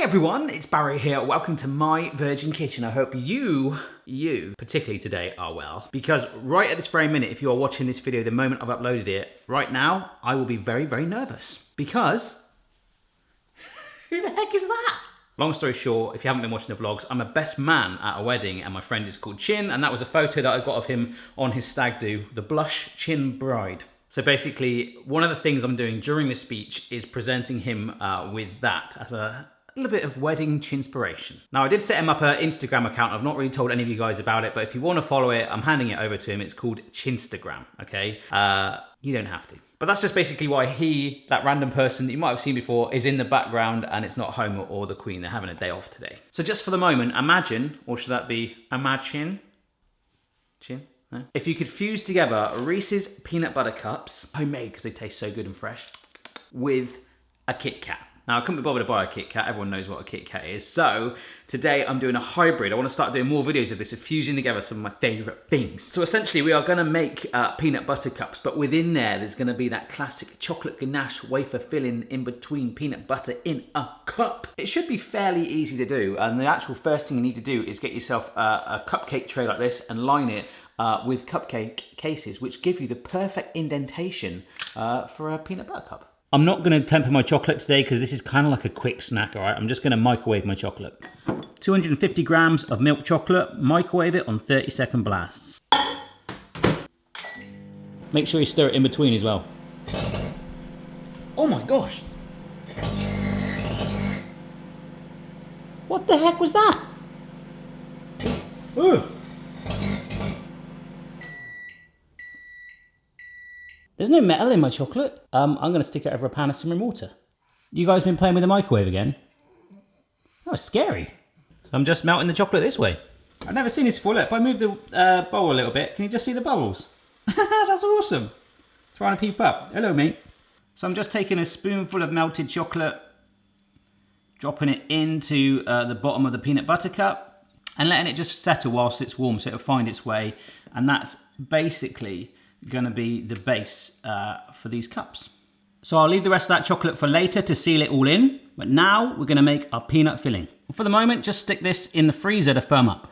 Hey everyone, it's Barry here. Welcome to My Virgin Kitchen. I hope you, particularly today, are well. Because right at this very minute, if you are watching this video the moment I've uploaded it, right now, I will be very, very nervous. Because, who the heck is that? Long story short, if you haven't been watching the vlogs, I'm a best man at a wedding and my friend is called Chin, and that was a photo that I got of him on his stag do, the Blush Chin Bride. So basically, one of the things I'm doing during this speech is presenting him with that as a little bit of wedding chinspiration. Now, I did set him up an Instagram account. I've not really told any of you guys about it, but if you want to follow it, I'm handing it over to him. It's called Chinstagram, okay? You don't have to. But that's just basically why he, that random person that you might have seen before, is in the background and it's not Homer or the Queen. They're having a day off today. So just for the moment, imagine, or should that be imagine? Chin? No? If you could fuse together Reese's peanut butter cups, homemade because they taste so good and fresh, with a Kit Kat. Now, I couldn't be bothered to buy a Kit Kat. Everyone knows what a Kit Kat is. So today I'm doing a hybrid. I want to start doing more videos of this, of fusing together some of my favourite things. So essentially we are going to make peanut butter cups, but within there's going to be that classic chocolate ganache wafer filling in between peanut butter in a cup. It should be fairly easy to do. And the actual first thing you need to do is get yourself a cupcake tray like this and line it with cupcake cases, which give you the perfect indentation for a peanut butter cup. I'm not going to temper my chocolate today because this is kind of like a quick snack, all right? I'm just going to microwave my chocolate. 250 grams of milk chocolate, microwave it on 30-second blasts. Make sure you stir it in between as well. Oh my gosh! What the heck was that? Ooh. There's no metal in my chocolate. I'm going to stick it over a pan of simmering water. You guys been playing with the microwave again? Oh, it's scary. I'm just melting the chocolate this way. I've never seen this before. Look, if I move the bowl a little bit, can you just see the bubbles? That's awesome. Trying to peep up. Hello, mate. So I'm just taking a spoonful of melted chocolate, dropping it into the bottom of the peanut butter cup, and letting it just settle whilst it's warm so it'll find its way. And that's basically going to be the base for these cups. So I'll leave the rest of that chocolate for later to seal it all in, but now we're going to make our peanut filling. For the moment, just stick this in the freezer to firm up.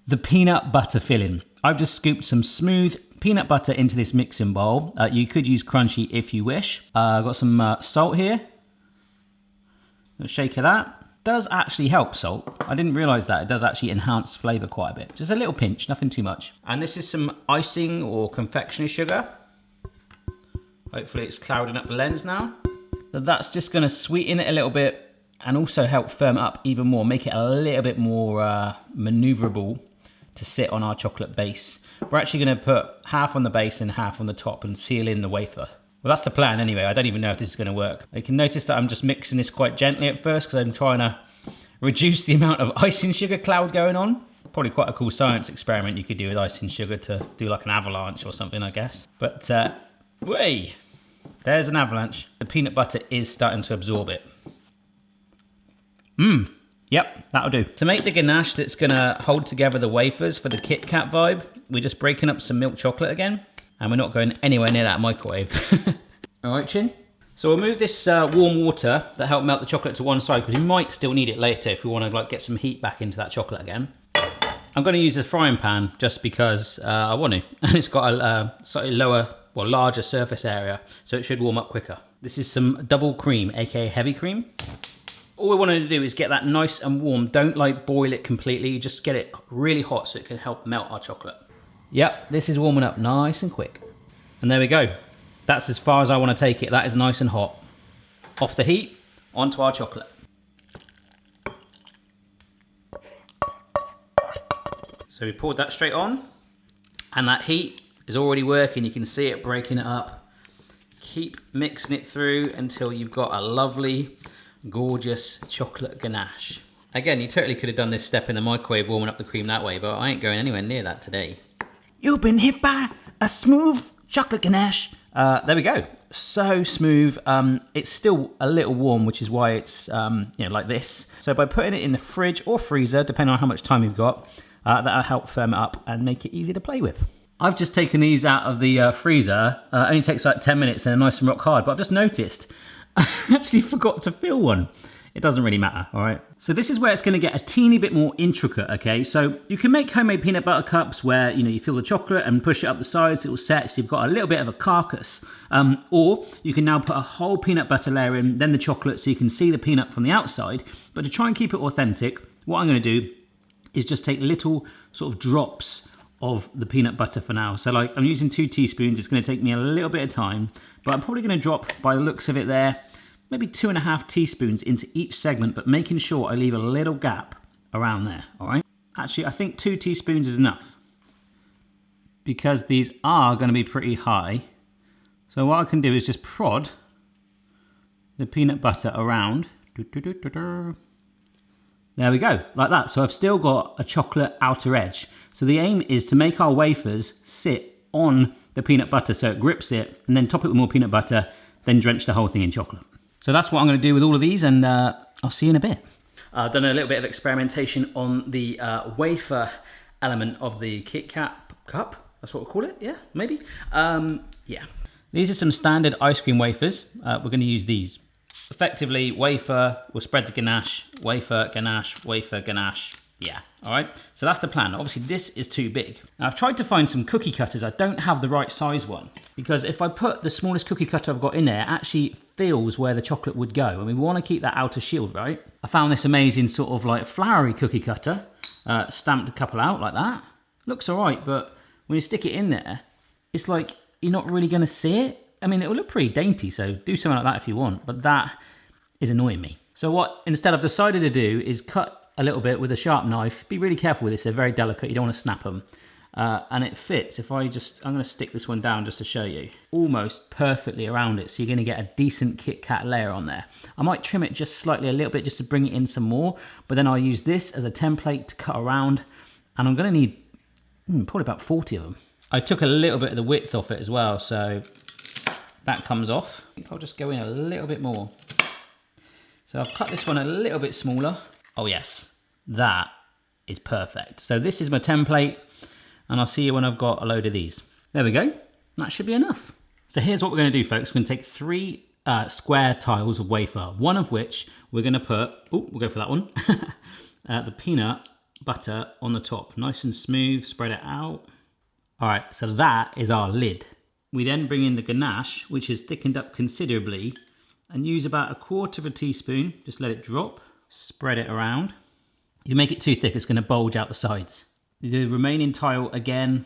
The peanut butter filling. I've just scooped some smooth peanut butter into this mixing bowl. You could use crunchy if you wish. I've got some salt here. A shake of that. Does actually help, salt. I didn't realize that. It does actually enhance flavor quite a bit. Just a little pinch, nothing too much. And this is some icing or confectionery sugar. Hopefully it's clouding up the lens now. So that's just gonna sweeten it a little bit and also help firm it up even more, make it a little bit more maneuverable to sit on our chocolate base. We're actually gonna put half on the base and half on the top and seal in the wafer. Well, that's the plan anyway. I don't even know if this is going to work. You can notice that I'm just mixing this quite gently at first because I'm trying to reduce the amount of icing sugar cloud going on. Probably quite a cool science experiment you could do with icing sugar to do like an avalanche or something, I guess. But, way, there's an avalanche. The peanut butter is starting to absorb it. Yep, that'll do. To make the ganache that's going to hold together the wafers for the Kit Kat vibe, we're just breaking up some milk chocolate again. And we're not going anywhere near that microwave. All right, Chin? So we'll move this warm water that helped melt the chocolate to one side because we might still need it later if we want to get some heat back into that chocolate again. I'm going to use a frying pan just because I want to. And it's got a slightly larger surface area, so it should warm up quicker. This is some double cream, aka heavy cream. All we wanted to do is get that nice and warm. Don't boil it completely, just get it really hot so it can help melt our chocolate. Yep, this is warming up nice and quick. And there we go. That's as far as I want to take it. That is nice and hot. Off the heat, onto our chocolate. So we poured that straight on. And that heat is already working. You can see it breaking it up. Keep mixing it through until you've got a lovely, gorgeous chocolate ganache. Again, you totally could have done this step in the microwave, warming up the cream that way, but I ain't going anywhere near that today. You've been hit by a smooth chocolate ganache. There we go. So smooth. It's still a little warm, which is why it's like this. So by putting it in the fridge or freezer, depending on how much time you've got, that'll help firm it up and make it easy to play with. I've just taken these out of the freezer. It only takes like 10 minutes and they're nice and rock hard, but I've just noticed I actually forgot to fill one it doesn't really matter, all right? So this is where it's gonna get a teeny bit more intricate, okay? So you can make homemade peanut butter cups where, you know, you fill the chocolate and push it up the sides, it will set, so you've got a little bit of a carcass. Or you can now put a whole peanut butter layer in, then the chocolate, so you can see the peanut from the outside. But to try and keep it authentic, what I'm gonna do is just take little sort of drops of the peanut butter for now. So like I'm using 2 teaspoons, it's gonna take me a little bit of time, but I'm probably gonna drop, by the looks of it there, maybe 2.5 teaspoons into each segment, but making sure I leave a little gap around there, all right? Actually, I think 2 teaspoons is enough because these are gonna be pretty high. So what I can do is just prod the peanut butter around. There we go, like that. So I've still got a chocolate outer edge. So the aim is to make our wafers sit on the peanut butter so it grips it, and then top it with more peanut butter, then drench the whole thing in chocolate. So that's what I'm gonna do with all of these, and I'll see you in a bit. I've done a little bit of experimentation on the wafer element of the Kit Kat cup. That's what we'll call it, yeah, maybe. Yeah. These are some standard ice cream wafers. We're gonna use these. Effectively, wafer, we'll spread the ganache, wafer, ganache, yeah, all right? So that's the plan. Obviously, this is too big. Now, I've tried to find some cookie cutters. I don't have the right size one, because if I put the smallest cookie cutter I've got in there, it actually feels where the chocolate would go, and we wanna keep that outer shield, right? I found this amazing sort of like flowery cookie cutter, stamped a couple out like that. Looks all right, but when you stick it in there, it's like you're not really gonna see it. I mean, it will look pretty dainty, so do something like that if you want, but that is annoying me. So what instead I've decided to do is cut a little bit with a sharp knife. Be really careful with this, they're very delicate, you don't want to snap them. And it fits. If I'm gonna stick this one down just to show you, almost perfectly around it, so you're gonna get a decent Kit Kat layer on there. I might trim it just slightly a little bit just to bring it in some more, but then I'll use this as a template to cut around, and I'm gonna need probably about 40 of them. I took a little bit of the width off it as well, so that comes off. I think I'll just go in a little bit more. So I've cut this one a little bit smaller. Oh yes, that is perfect. So this is my template, and I'll see you when I've got a load of these. There we go, that should be enough. So here's what we're gonna do, folks. We're gonna take 3 square tiles of wafer, one of which we're gonna put, we'll go for that one, the peanut butter on the top. Nice and smooth, spread it out. All right, so that is our lid. We then bring in the ganache, which is thickened up considerably, and use about 1/4 teaspoon, just let it drop, spread it around. If you make it too thick, it's gonna bulge out the sides. The remaining tile, again,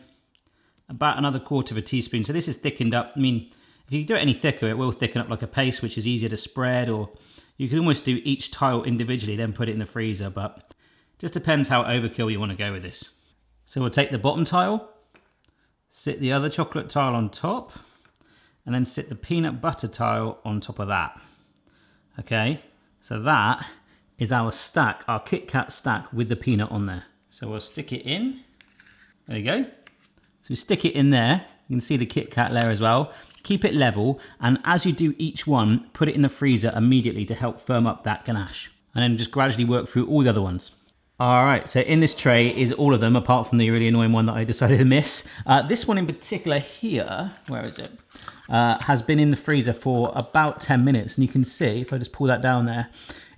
about another 1/4 teaspoon. So this is thickened up. I mean, if you do it any thicker, it will thicken up like a paste, which is easier to spread, or you can almost do each tile individually, then put it in the freezer, but just depends how overkill you wanna go with this. So we'll take the bottom tile, sit the other chocolate tile on top, and then sit the peanut butter tile on top of that. Okay, so that is our stack, our Kit Kat stack with the peanut on there. So we'll stick it in, there you go. So we stick it in there, you can see the Kit Kat layer as well. Keep it level, and as you do each one, put it in the freezer immediately to help firm up that ganache. And then just gradually work through all the other ones. All right, so in this tray is all of them, apart from the really annoying one that I decided to miss. This one in particular here, where is it? Has been in the freezer for about 10 minutes. And you can see, if I just pull that down there,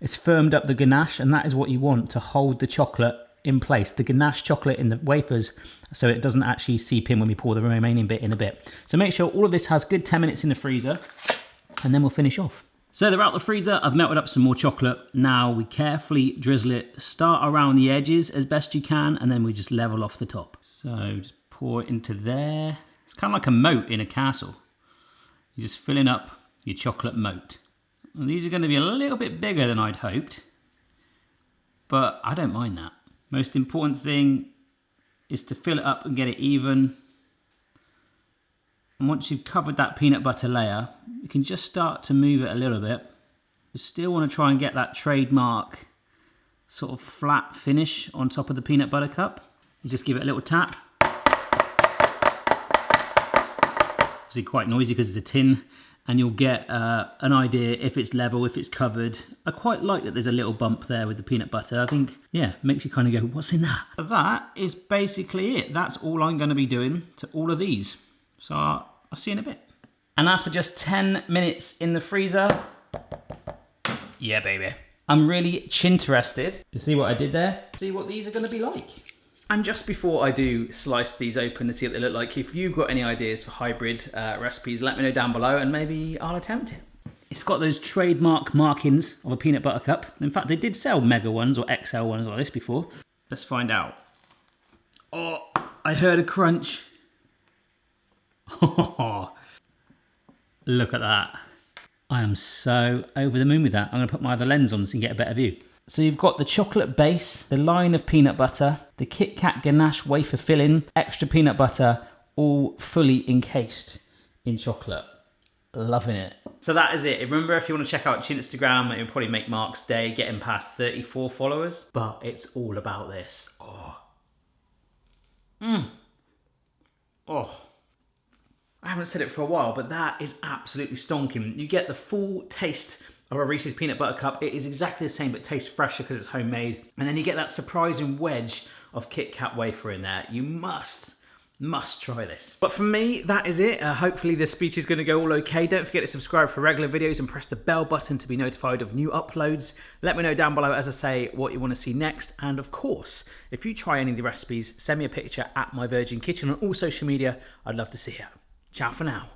it's firmed up the ganache, and that is what you want to hold the chocolate in place. The ganache chocolate in the wafers, so it doesn't actually seep in when we pour the remaining bit in a bit. So make sure all of this has good 10 minutes in the freezer, and then we'll finish off. So they're out the freezer, I've melted up some more chocolate. Now we carefully drizzle it, start around the edges as best you can, and then we just level off the top. So just pour it into there. It's kind of like a moat in a castle. You're just filling up your chocolate moat. And these are gonna be a little bit bigger than I'd hoped, but I don't mind that. Most important thing is to fill it up and get it even. And once you've covered that peanut butter layer, you can just start to move it a little bit. You still want to try and get that trademark sort of flat finish on top of the peanut butter cup. You just give it a little tap. Obviously quite noisy because it's a tin, and you'll get an idea if it's level, if it's covered. I quite like that there's a little bump there with the peanut butter. I think, yeah, makes you kind of go, what's in that? But that is basically it. That's all I'm going to be doing to all of these. So I'll see you in a bit. And after just 10 minutes in the freezer, yeah, baby, I'm really chinterested to see what I did there, see what these are going to be like. And just before I do slice these open to see what they look like, if you've got any ideas for hybrid recipes, let me know down below and maybe I'll attempt it. It's got those trademark markings of a peanut butter cup. In fact, they did sell mega ones or XL ones like this before. Let's find out. Oh, I heard a crunch. Look at that. I am so over the moon with that. I'm going to put my other lens on so you can get a better view. So you've got the chocolate base, the line of peanut butter, the Kit Kat ganache wafer filling, extra peanut butter, all fully encased in chocolate. Loving it. So that is it. Remember, if you want to check out Chinstagram, it will probably make Mark's day getting past 34 followers. But it's all about this. Oh. Oh. I haven't said it for a while, but that is absolutely stonking. You get the full taste of a Reese's peanut butter cup. It is exactly the same, but tastes fresher because it's homemade. And then you get that surprising wedge of Kit Kat wafer in there. You must try this. But for me, that is it. Hopefully this speech is going to go all okay. Don't forget to subscribe for regular videos and press the bell button to be notified of new uploads. Let me know down below, as I say, what you want to see next. And of course, if you try any of the recipes, send me a picture at My Virgin Kitchen on all social media. I'd love to see it. Ciao for now.